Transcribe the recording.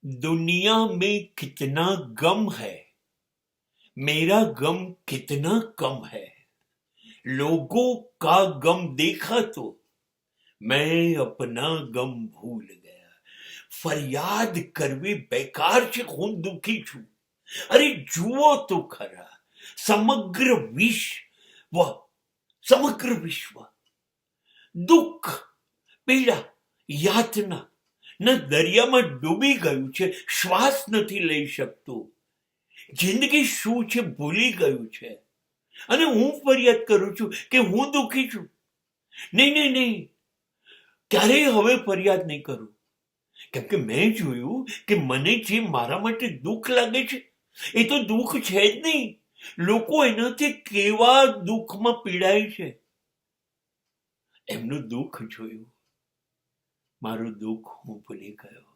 दुनिया में कितना गम है, मेरा गम कितना कम है। लोगों का गम देखा तो मैं अपना गम भूल गया। फरियाद करवी बेकार છે, હું દુખી છું। અરે જુઓ તો ખરા, સમગ્ર વિશ્વ દુઃખ, પીડા, યાતના ના દરિયામાં ડૂબી ગયું છે। શ્વાસ નથી લઈ શકતું, જિંદગી શું છે ભૂલી ગયું છે। અને હું ફરિયાદ કરું છું કે હું દુઃખી છું। નહીં, ક્યારેય હવે ફરિયાદ નહીં કરું, કેમ કે મેં જોયું કે મને જે મારા માટે દુઃખ લાગે છે એ તો દુઃખ છે જ નહીં। લોકો એનાથી કેવા દુઃખમાં પીડાય છે, એમનું દુઃખ જોયું, મારું દુઃખ હું ભૂલી ગયો।